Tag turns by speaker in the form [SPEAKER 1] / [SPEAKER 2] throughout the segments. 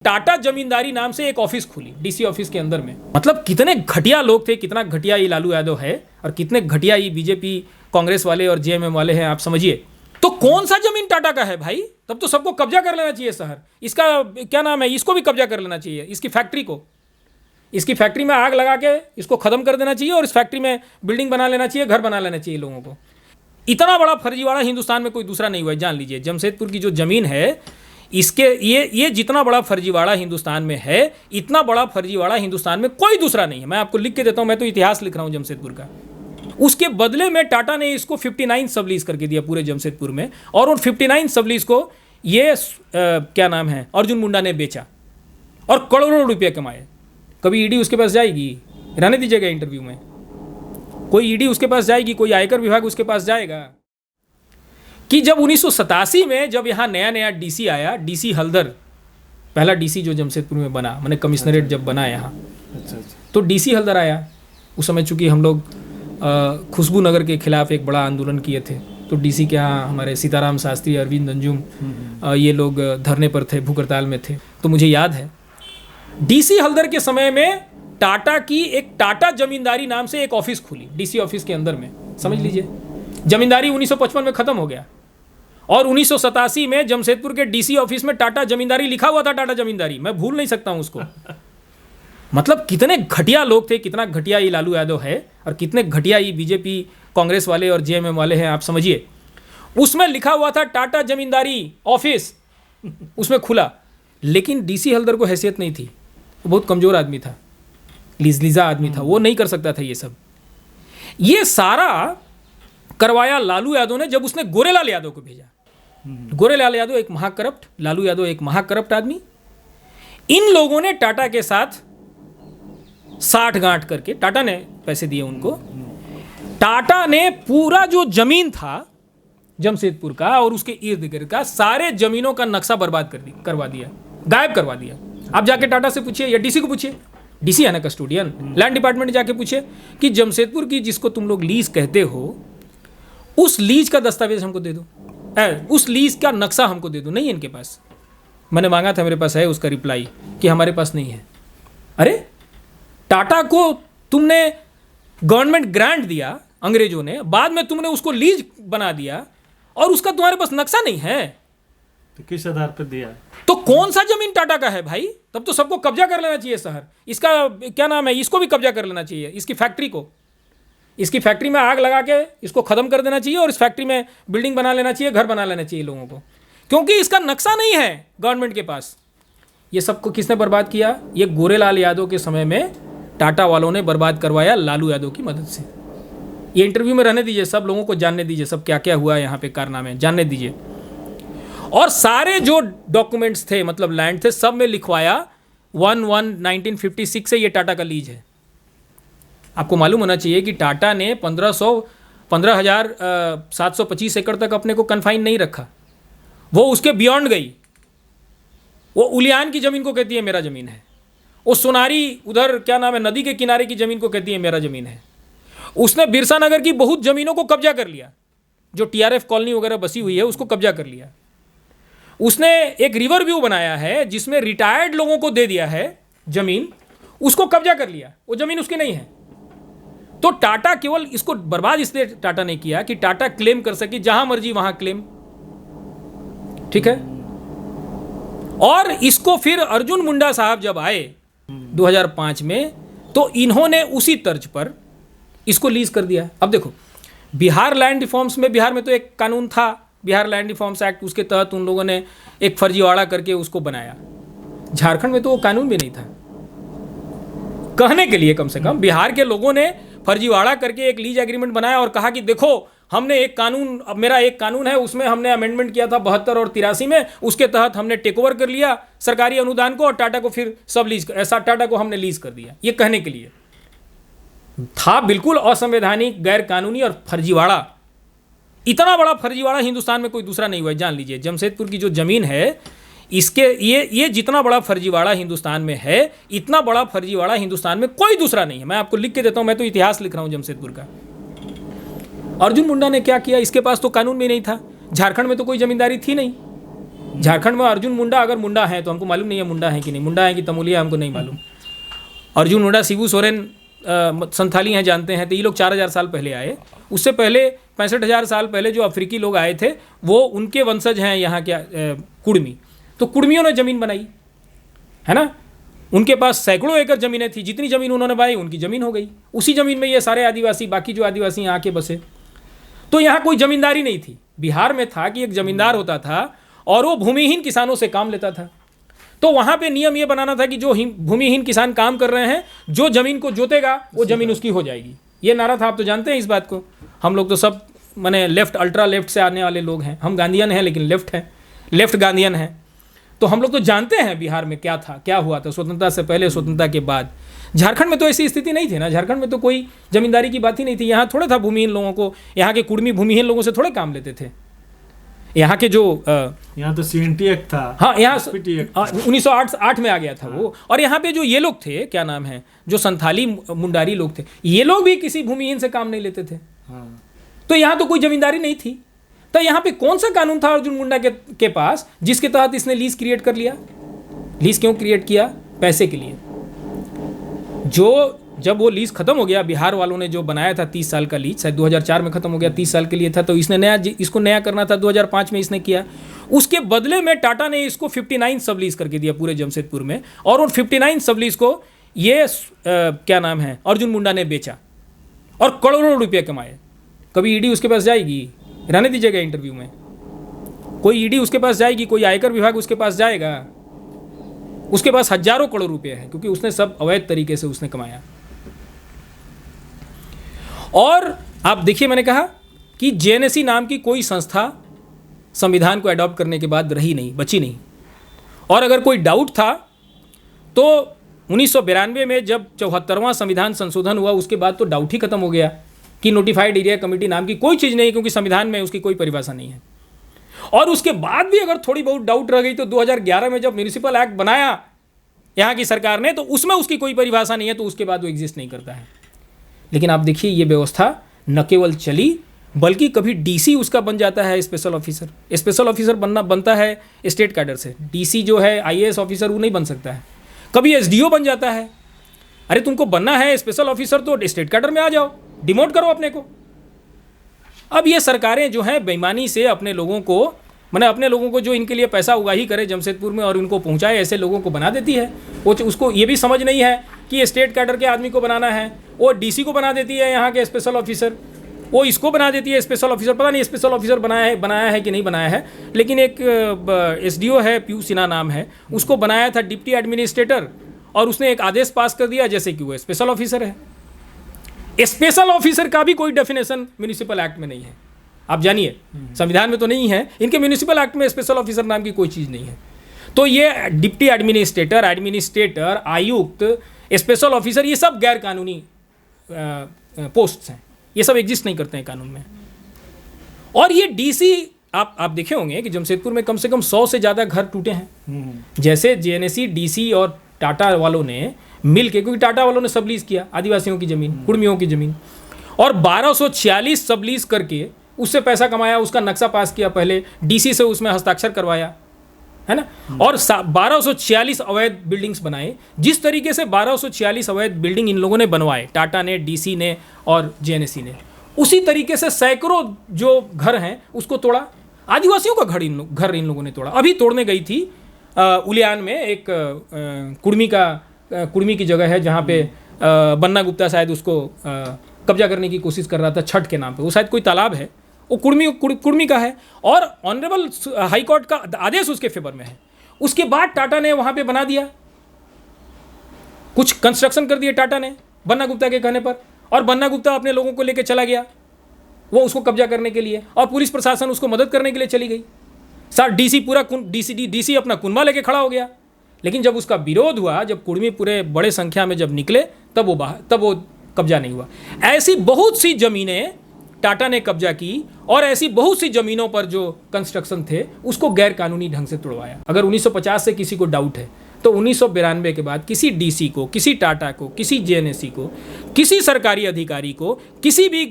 [SPEAKER 1] टाटा जमींदारी नाम से एक ऑफिस खुली डीसी ऑफिस के अंदर में। मतलब कितने घटिया लोग थे, कितना घटिया ये लालू यादव है और कितने घटिया ये बीजेपी कांग्रेस वाले और जेएमएम वाले हैं, आप समझिए। तो कौन सा जमीन टाटा का है भाई? तब तो सबको कब्जा कर लेना चाहिए शहर। इसका क्या नाम है, इसको भी कब्जा कर लेना चाहिए, इसकी फैक्ट्री को। इसकी फैक्ट्री में आग लगा के इसको खत्म कर देना चाहिए और इस फैक्ट्री में बिल्डिंग बना लेना चाहिए, घर बना लेना चाहिए लोगों को। इतना बड़ा फर्जीवाड़ा हिंदुस्तान में कोई दूसरा नहीं हुआ है, जान लीजिए। जमशेदपुर की जो जमीन है, इसके ये जितना बड़ा फर्जीवाड़ा हिंदुस्तान में है, इतना बड़ा फर्जीवाड़ा हिंदुस्तान में कोई दूसरा नहीं है। मैं आपको लिख के देता हूं, मैं तो इतिहास लिख रहा हूं जमशेदपुर का। उसके बदले में टाटा ने इसको 59 सबलीज करके दिया पूरे जमशेदपुर में, और उन 59 सबलीज को ये क्या नाम है, अर्जुन मुंडा ने बेचा और करोड़ों रुपये कमाए। कभी ईडी उसके पास जाएगी? रहने दीजिएगा इंटरव्यू में। कोई ईडी उसके पास जाएगी? कोई आयकर विभाग उसके पास जाएगा? कि जब 1987 में जब यहाँ नया नया डीसी आया, डीसी हल्दर, पहला डीसी जो जमशेदपुर में बना, मैंने कमिश्नरेट जब बना यहाँ, तो डीसी हल्दर आया। उस समय चूंकि हम लोग खुशबू नगर के खिलाफ एक बड़ा आंदोलन किए थे, तो डीसी के यहाँ हमारे सीताराम शास्त्री, अरविंद अंजुम, ये लोग धरने पर थे, भूख हड़ताल में थे। तो मुझे याद है डीसी हल्दर के समय में टाटा की एक टाटा जमींदारी नाम से एक ऑफिस खुली डीसी ऑफिस के अंदर में, समझ लीजिए। जमींदारी 1955 में खत्म हो गया और 1987 में जमशेदपुर के डीसी ऑफिस में टाटा जमींदारी लिखा हुआ था। टाटा जमींदारी, मैं भूल नहीं सकता हूं उसको। मतलब कितने घटिया लोग थे, कितना घटिया ये लालू यादव है और कितने घटिया ये बीजेपी कांग्रेस वाले और जेएमएम वाले हैं, आप समझिए। उसमें लिखा हुआ था टाटा जमींदारी ऑफिस, उसमें खुला। लेकिन डीसी हल्दर को हैसियत नहीं थी, वो बहुत कमजोर आदमी था, लीजा आदमी था, वो नहीं कर सकता था ये सब। ये सारा करवाया लालू यादव ने जब उसने गोरेलाल यादव को भेजा। गोरेलाल यादव एक महाकरप्ट, लालू यादव एक महाकरप्ट आदमी। इन लोगों ने टाटा के साथ साठ गांठ करके, टाटा ने पैसे दिए उनको, टाटा ने पूरा जो जमीन था जमशेदपुर का और उसके इर्द गिर्द का सारे जमीनों का नक्शा बर्बाद करवा दिया, गायब करवा दिया। आप जाके टाटा से पूछिए या डीसी को पूछिए, डीसी है ना कस्टोडियन, लैंड डिपार्टमेंट जाके पूछिए कि जमशेदपुर की जिसको तुम लोग लीज कहते हो, उस लीज का दस्तावेज हमको दे दो, उस लीज का नक्शा हमको दे दो। नहीं है इनके पास। मैंने मांगा था, मेरे पास है उसका रिप्लाई कि हमारे पास नहीं है। अरे टाटा को तुमने गवर्नमेंट ग्रांट दिया अंग्रेजों ने, बाद में तुमने उसको लीज बना दिया और उसका तुम्हारे पास नक्शा नहीं है,
[SPEAKER 2] तो किस आधार पर दिया?
[SPEAKER 1] तो कौन सा जमीन टाटा का है भाई? तब तो सबको कब्जा कर लेना चाहिए शहर। इसका क्या नाम है, इसको भी कब्जा कर लेना चाहिए, इसकी फैक्ट्री को। इसकी फैक्ट्री में आग लगा के इसको खत्म कर देना चाहिए और इस फैक्ट्री में बिल्डिंग बना लेना चाहिए, घर बना लेना चाहिए लोगों को, क्योंकि इसका नक्शा नहीं है गवर्नमेंट के पास। ये सबको किसने बर्बाद किया? ये गोरेलाल यादव के समय में टाटा वालों ने बर्बाद करवाया लालू यादव की मदद से। ये इंटरव्यू में रहने दीजिए, सब लोगों को जानने दीजिए, सब क्या क्या हुआ यहाँ पे कारनामे जानने दीजिए। और सारे जो डॉक्यूमेंट्स थे, मतलब लैंड थे, सब में लिखवाया 1956 से ये टाटा का लीज है। आपको मालूम होना चाहिए कि टाटा ने 15,725 एकड़ तक अपने को कन्फाइन नहीं रखा, वो उसके बियॉन्ड गई। वो उलियान की ज़मीन को कहती है मेरा ज़मीन है, वो सोनारी उधर क्या नाम है नदी के किनारे की ज़मीन को कहती है मेरा ज़मीन है। उसने बिरसा नगर की बहुत ज़मीनों को कब्जा कर लिया, जो टीआरएफ कॉलोनी वगैरह बसी हुई है उसको कब्जा कर लिया। उसने एक रिवर व्यू बनाया है जिसमें रिटायर्ड लोगों को दे दिया है ज़मीन, उसको कब्जा कर लिया, वो ज़मीन उसकी नहीं है। तो टाटा केवल इसको बर्बाद इसलिए टाटा ने किया कि टाटा क्लेम कर सके जहां मर्जी वहां क्लेम, ठीक है। और इसको फिर अर्जुन मुंडा साहब जब आए 2005 में, तो इन्होंने उसी तर्ज पर इसको लीज कर दिया। अब देखो, बिहार लैंड रिफॉर्म्स में, बिहार में तो एक कानून था, बिहार लैंड रिफॉर्म्स एक्ट, उसके तहत उन लोगों ने एक फर्जीवाड़ा करके उसको बनाया। झारखंड में तो वो कानून भी नहीं था, कहने के लिए कम से कम बिहार के लोगों ने फर्जीवाड़ा करके एक लीज एग्रीमेंट बनाया और कहा कि देखो हमने एक कानून, अब मेरा एक कानून है, उसमें हमने अमेंडमेंट किया था 72 और 83 में, उसके तहत हमने टेक ओवर कर लिया सरकारी अनुदान को और टाटा को फिर सब लीज, ऐसा टाटा को हमने लीज कर दिया। ये कहने के लिए था, बिल्कुल असंवैधानिक, गैर कानूनी और फर्जीवाड़ा। इतना बड़ा फर्जीवाड़ा हिंदुस्तान में कोई दूसरा नहीं हुआ है, जान लीजिए। जमशेदपुर की जो जमीन है, इसके ये जितना बड़ा फर्जीवाड़ा हिंदुस्तान में है, इतना बड़ा फर्जीवाड़ा हिंदुस्तान में कोई दूसरा नहीं है। मैं आपको लिख के देता हूं, मैं तो इतिहास लिख रहा हूं जमशेदपुर का। अर्जुन मुंडा ने क्या किया? इसके पास तो कानून भी नहीं था, झारखंड में तो कोई जमींदारी थी नहीं, झारखंड में अर्जुन मुंडा, अगर मुंडा है तो हमको मालूम नहीं है मुंडा है कि नहीं, मुंडा है कि तमोलिया हमको नहीं मालूम। अर्जुन मुंडा, शिबू सोरेन संथाली हैं जानते हैं, तो ये लोग 4000 साल पहले आए। उससे पहले 65,000 साल पहले जो अफ्रीकी लोग आए थे वो उनके वंशज हैं यहाँ के कुड़मी। तो कुड़मियों ने ज़मीन बनाई, है ना। उनके पास सैकड़ों एकड़ ज़मीनें थी, जितनी ज़मीन उन्होंने बनाई उनकी ज़मीन हो गई। उसी ज़मीन में ये सारे आदिवासी, बाकी जो आदिवासी यहाँ के बसे। तो यहाँ कोई ज़मींदारी नहीं थी। बिहार में था कि एक ज़मींदार होता था और वो भूमिहीन किसानों से काम लेता था। तो वहाँ पे नियम ये बनाना था कि जो भूमिहीन किसान काम कर रहे हैं, जो ज़मीन को जोतेगा वो ज़मीन उसकी हो जाएगी। ये नारा था, आप तो जानते हैं इस बात को। हम लोग तो सब माने लेफ्ट, अल्ट्रा लेफ्ट से आने वाले लोग हैं। हम गांधीयन हैं लेकिन लेफ्ट हैं, लेफ्ट गांधीयन हैं। तो हम लोग तो जानते हैं बिहार में क्या था, क्या हुआ था स्वतंत्रता से पहले, स्वतंत्रता के बाद। झारखंड में तो ऐसी स्थिति नहीं थी ना। झारखंड में तो कोई जमींदारी की बात ही नहीं थी। यहाँ थोड़ा था भूमिहीन लोगों को, यहाँ के कुड़मी भूमिहीन लोगों से थोड़े काम लेते थे। यहाँ के जो
[SPEAKER 2] यहाँ तो CNT एक्ट था।
[SPEAKER 1] हाँ, यहाँ 1908 में आ गया था वो। और यहाँ पे जो ये लोग थे, क्या नाम है, जो संथाली मुंडारी लोग थे, ये लोग भी किसी भूमिहीन से काम नहीं लेते थे। तो यहाँ तो कोई जमींदारी नहीं थी। तो यहाँ पे कौन सा कानून था अर्जुन मुंडा के पास जिसके तहत इसने लीज क्रिएट कर लिया? लीज क्यों क्रिएट किया? पैसे के लिए। जब वो लीज खत्म हो गया, बिहार वालों ने जो बनाया था 30 साल का लीज, शायद 2004 में खत्म हो गया, 30 साल के लिए था, तो इसने इसको नया करना था, 2005 में इसने किया। उसके बदले में टाटा ने इसको 59 सब लीज करके दिया पूरे जमशेदपुर में। और उन 59 सब लीज को ये क्या नाम है, अर्जुन मुंडा ने बेचा और करोड़ों रुपये कमाए। कभी ईडी उसके पास जाएगी? रहने दीजिएगा इंटरव्यू में। कोई ईडी उसके पास जाएगी? कोई आयकर विभाग उसके पास जाएगा? उसके पास हजारों करोड़ रुपए हैं, क्योंकि उसने सब अवैध तरीके से उसने कमाया। और आप देखिए, मैंने कहा कि जेएनएससी नाम की कोई संस्था संविधान को अडॉप्ट करने के बाद रही नहीं, बची नहीं। और अगर कोई डाउट था तो 1992 में जब 74वां संविधान संशोधन हुआ, उसके बाद तो डाउट ही खत्म हो गया कि नोटिफाइड एरिया कमेटी नाम की कोई चीज़ नहीं, क्योंकि संविधान में उसकी कोई परिभाषा नहीं है। और उसके बाद भी अगर थोड़ी बहुत डाउट रह गई तो 2011 में जब म्यूनिसिपल एक्ट बनाया यहाँ की सरकार ने, तो उसमें उसकी कोई परिभाषा नहीं है, तो उसके बाद वो एग्जिस्ट नहीं करता है। लेकिन आप देखिए, ये व्यवस्था न केवल चली बल्कि कभी डीसी उसका बन जाता है स्पेशल ऑफिसर। स्पेशल ऑफिसर बनता है स्टेट कैडर से। डीसी जो है आईएएस ऑफिसर, वो नहीं बन सकता है। कभी एसडीओ बन जाता है। अरे तुमको बनना है स्पेशल ऑफिसर तो स्टेट कैडर में आ जाओ, डिमोट करो अपने को। अब ये सरकारें जो हैं बेईमानी से अपने लोगों को जो इनके लिए पैसा उगा ही करे जमशेदपुर में और उनको पहुंचाए, ऐसे लोगों को बना देती है। वो उसको ये भी समझ नहीं है कि स्टेट कैडर के आदमी को बनाना है। वो डीसी को बना देती है यहाँ के स्पेशल ऑफिसर, वो इसको बना देती है स्पेशल ऑफिसर। पता नहीं स्पेशल ऑफिसर बनाया है कि नहीं बनाया है, लेकिन एक एसडीओ है, पीयू सिन्हा नाम है, उसको बनाया था डिप्टी एडमिनिस्ट्रेटर, और उसने एक आदेश पास कर दिया जैसे कि वो स्पेशल ऑफिसर है। स्पेशल ऑफिसर का भी कोई डेफिनेशन म्यूनिसिपल एक्ट में नहीं है। आप जानिए, संविधान में तो नहीं है, इनके म्यूनिसिपल एक्ट में स्पेशल ऑफिसर नाम की कोई चीज़ नहीं है। तो ये डिप्टी एडमिनिस्ट्रेटर, आयुक्त, स्पेशल ऑफिसर, ये सब गैर कानूनी पोस्ट्स हैं। ये सब एग्जिस्ट नहीं करते हैं कानून में। और ये डीसी, आप देखे होंगे कि जमशेदपुर में कम से कम 100 से ज़्यादा घर टूटे हैं। जैसे जेएनएससी, डीसी और टाटा वालों ने मिल के, क्योंकि टाटा वालों ने सबलीज किया आदिवासियों की ज़मीन, कुड़मियों की ज़मीन, और 1246 सबलीज करके उससे पैसा कमाया, उसका नक्शा पास किया पहले, डीसी से उसमें हस्ताक्षर करवाया, है ना। और 1246 अवैध बिल्डिंग्स बनाए। जिस तरीके से 1246 अवैध बिल्डिंग इन लोगों ने बनवाए, टाटा ने, डीसी ने और जेएनएससी ने, उसी तरीके से सैकड़ों जो घर हैं उसको तोड़ा। आदिवासियों का घर इन लोगों ने तोड़ा। अभी तोड़ने गई थी उलियान में एक कुड़मी की जगह है जहाँ पे बन्ना गुप्ता शायद उसको कब्जा करने की कोशिश कर रहा था छठ के नाम पे। वो शायद कोई तालाब है, वो कुड़मी का है, और ऑनरेबल हाई कोर्ट का आदेश उसके फेवर में है। उसके बाद टाटा ने वहाँ पे बना दिया, कुछ कंस्ट्रक्शन कर दिया टाटा ने बन्ना गुप्ता के कहने पर, और बन्ना गुप्ता अपने लोगों को लेकर चला गया वो उसको कब्जा करने के लिए, और पुलिस प्रशासन उसको मदद करने के लिए चली गई। डीसी अपना कुनबा लेके खड़ा हो गया। लेकिन जब उसका विरोध हुआ, जब कुड़मी पूरे बड़े संख्या में जब निकले, तब वो कब्जा नहीं हुआ। ऐसी बहुत सी ज़मीनें टाटा ने कब्जा की, और ऐसी बहुत सी ज़मीनों पर जो कंस्ट्रक्शन थे उसको गैर कानूनी ढंग से तोड़वाया। अगर 1950 से किसी को डाउट है तो 1992 के बाद किसी डीसी को, किसी टाटा को, किसी जेएनएससी को, किसी सरकारी अधिकारी को, किसी भी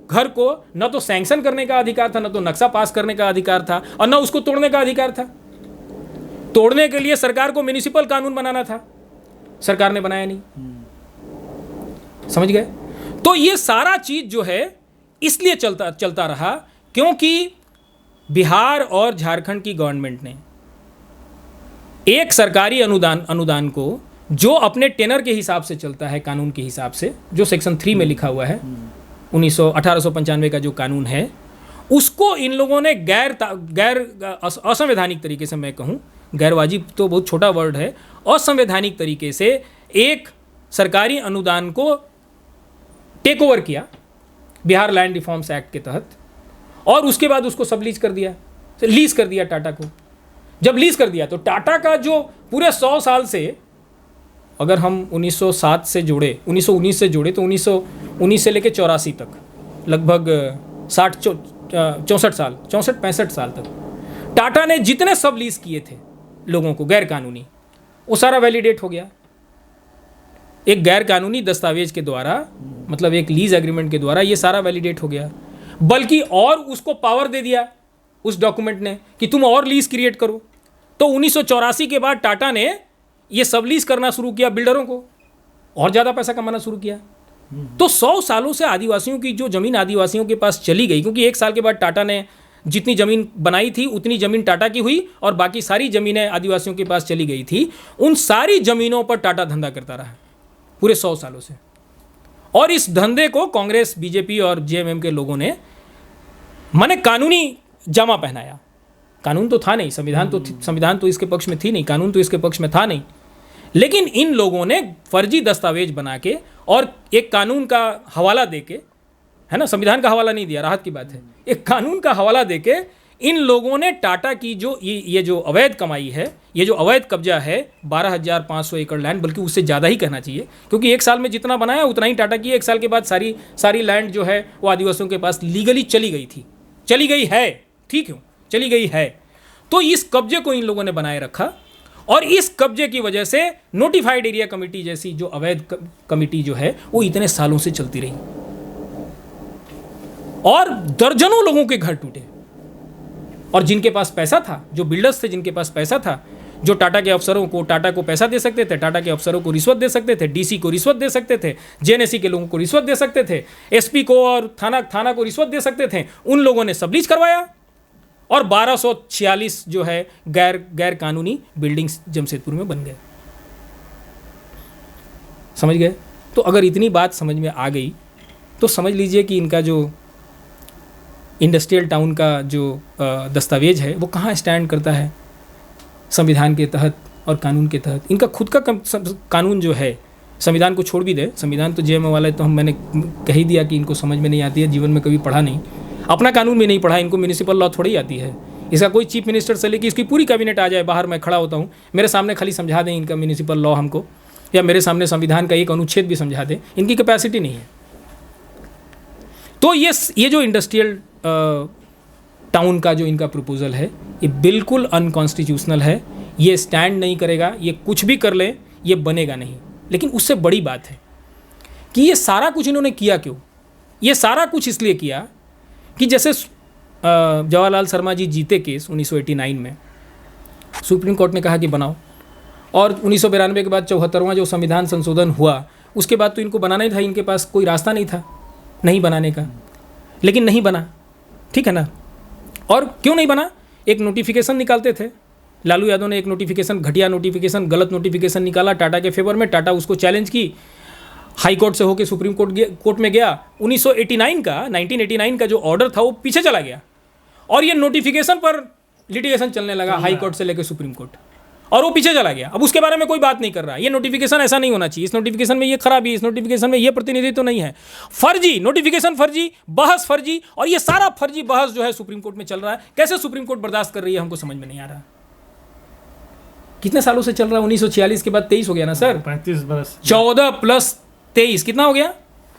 [SPEAKER 1] घर को न तो सैंक्शन करने का अधिकार था, न तो नक्शा पास करने का अधिकार था, और न उसको तोड़ने का अधिकार था। तोड़ने के लिए सरकार को म्युनिसिपल कानून बनाना था, सरकार ने बनाया नहीं। समझ गए? तो ये सारा चीज जो है इसलिए चलता रहा क्योंकि बिहार और झारखंड की गवर्नमेंट ने एक सरकारी अनुदान को जो अपने टेनर के हिसाब से चलता है, कानून के हिसाब से, जो सेक्शन 3 में लिखा हुआ है 1895 का जो कानून है, उसको इन लोगों ने गैर असंवैधानिक तरीके से, मैं कहूँ गैर वाजिब तो बहुत छोटा वर्ड है, असंवैधानिक तरीके से एक सरकारी अनुदान को टेक ओवर किया बिहार लैंड रिफॉर्म्स एक्ट के तहत, और उसके बाद उसको सब लीज कर दिया, लीज कर दिया टाटा को। जब लीज कर दिया तो टाटा का जो पूरे 100 साल से, अगर हम 1907 से जोड़े, 1919 से जोड़े, तो 1919 से लेकर 84 तक लगभग 64-65 साल तक टाटा ने जितने सब लीज किए थे लोगों को गैर कानूनी, वो सारा वैलिडेट हो गया एक गैर कानूनी दस्तावेज के द्वारा, मतलब एक लीज एग्रीमेंट के द्वारा ये सारा वैलिडेट हो गया। बल्कि और उसको पावर दे दिया उस डॉक्यूमेंट ने कि तुम और लीज क्रिएट करो। तो 1984 के बाद टाटा ने ये सब लीज करना शुरू किया बिल्डरों को, और ज़्यादा पैसा कमाना शुरू किया। तो 100 सालों से आदिवासियों की जो ज़मीन आदिवासियों के पास चली गई, क्योंकि 1 साल के बाद टाटा ने जितनी ज़मीन बनाई थी उतनी ज़मीन टाटा की हुई और बाकी सारी ज़मीनें आदिवासियों के पास चली गई थी। उन सारी ज़मीनों पर टाटा धंधा करता रहा पूरे 100 सालों से, और इस धंधे को कांग्रेस, बीजेपी और जेएमएम के लोगों ने माने कानूनी जामा पहनाया। कानून तो था नहीं, संविधान तो इसके पक्ष में थी नहीं, कानून तो इसके पक्ष में था नहीं, लेकिन इन लोगों ने फर्जी दस्तावेज बना के और एक कानून का हवाला देके, है ना, संविधान का हवाला नहीं दिया, राहत की बात है, एक कानून का हवाला देके इन लोगों ने टाटा की जो ये जो अवैध कमाई है, ये जो अवैध कब्जा है 12,500 एकड़ लैंड, बल्कि उससे ज़्यादा ही कहना चाहिए, क्योंकि 1 साल में जितना बनाया उतना ही टाटा की, 1 साल के बाद सारी लैंड जो है वो आदिवासियों के पास लीगली चली गई थी, चली गई है, ठीक है, चली गई है। तो इस कब्जे को इन लोगों ने बनाए रखा, और इस कब्जे की वजह से नोटिफाइड एरिया कमेटी जैसी जो अवैध कमेटी जो है वो इतने सालों से चलती रही, और दर्जनों लोगों के घर टूटे। और जिनके पास पैसा था, जो बिल्डर्स थे जिनके पास पैसा था, जो टाटा के अफसरों को, टाटा को पैसा दे सकते थे, टाटा के अफसरों को रिश्वत दे सकते थे, डीसी को रिश्वत दे सकते थे, जेएनएससी के लोगों को रिश्वत दे सकते थे, एसपी को और थाना को रिश्वत दे सकते थे, उन लोगों ने सब लीज करवाया, और 1246 जो है गैर कानूनी बिल्डिंग्स जमशेदपुर में बन गए। समझ गए? तो अगर इतनी बात समझ में आ गई तो समझ लीजिए कि इनका जो इंडस्ट्रियल टाउन का जो दस्तावेज है वो कहाँ स्टैंड करता है संविधान के तहत और कानून के तहत। इनका खुद का कानून जो है, संविधान को छोड़ भी दे, संविधान तो जेएमएम वाला है, तो मैंने कह ही दिया कि इनको समझ में नहीं आती है, जीवन में कभी पढ़ा नहीं, अपना कानून भी नहीं पढ़ा, इनको म्यूनिसिपल लॉ थोड़ी आती है। इसका कोई चीफ मिनिस्टर से लेकर इसकी पूरी कैबिनेट आ जाए बाहर, मैं खड़ा होता हूँ, मेरे सामने खाली समझा दें इनका म्यूनिसिपल लॉ हमको, या मेरे सामने संविधान का एक अनुच्छेद भी समझा दें, इनकी कैपेसिटी नहीं है। तो ये जो इंडस्ट्रियल टाउन का जो इनका प्रपोजल है ये बिल्कुल अनकॉन्स्टिट्यूशनल है, ये स्टैंड नहीं करेगा, ये कुछ भी कर ले ये बनेगा नहीं। लेकिन उससे बड़ी बात है कि ये सारा कुछ इन्होंने किया क्यों? ये सारा कुछ इसलिए किया कि जैसे जवाहरलाल शर्मा जी जीते केस 1989 में, सुप्रीम कोर्ट ने कहा कि बनाओ, और 1992 के बाद 74वां जो संविधान संशोधन हुआ उसके बाद तो इनको बनाना ही था, इनके पास कोई रास्ता नहीं था नहीं बनाने का, लेकिन नहीं बना, ठीक है ना। और क्यों नहीं बना? एक नोटिफिकेशन निकालते थे, लालू यादव ने एक नोटिफिकेशन, घटिया नोटिफिकेशन, गलत नोटिफिकेशन निकाला टाटा के फेवर में, टाटा उसको चैलेंज की, हाई कोर्ट से होकर सुप्रीम कोर्ट में गया, 1989 का जो ऑर्डर था वो पीछे चला गया, और ये नोटिफिकेशन पर लिटिगेशन चलने लगा हाई कोर्ट से लेकर सुप्रीम कोर्ट, और वो पीछे चला गया। अब उसके बारे में कोई बात नहीं कर रहा, ये नोटिफिकेशन ऐसा नहीं होना चाहिए, इस नोटिफिकेशन में ये खराबी, इस नोटिफिकेशन में ये प्रतिनिधित्व तो नहीं है, फर्जी नोटिफिकेशन, फर्जी बहस, फर्जी, और ये सारा फर्जी बहस जो है सुप्रीम कोर्ट में चल रहा है। कैसे सुप्रीम कोर्ट बर्दाश्त कर रही है हमको समझ में नहीं आ रहा। कितने सालों से चल रहा है? 1946 के बाद 23 हो गया ना सर,
[SPEAKER 2] 35 बरस,
[SPEAKER 1] 14 + 23 कितना हो गया?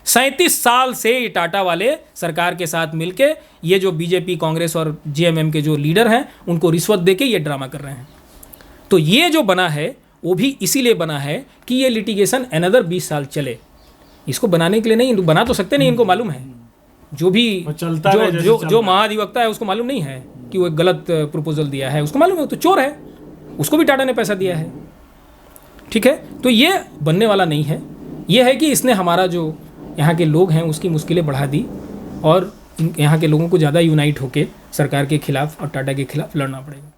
[SPEAKER 1] 37 साल से ये टाटा वाले सरकार के साथ मिलके ये जो बीजेपी, कांग्रेस और जेएमएम के जो लीडर हैं उनको रिश्वत देके ये ड्रामा कर रहे हैं। तो ये जो बना है वो भी इसीलिए बना है कि ये लिटिगेशन अनदर 20 साल चले। इसको बनाने के लिए नहीं, बना तो सकते नहीं, इनको मालूम है, जो भी जो महाधिवक्ता है उसको मालूम नहीं है कि वो एक गलत प्रपोजल दिया है, उसको मालूम है, वो तो चोर है, उसको भी टाटा ने पैसा दिया है। ठीक है, तो ये बनने वाला नहीं है। ये है कि इसने हमारा जो यहाँ के लोग हैं उसकी मुश्किलें बढ़ा दी और यहाँ के लोगों को ज़्यादा यूनाइट होकर सरकार के खिलाफ और टाटा के खिलाफ लड़ना पड़ेगा।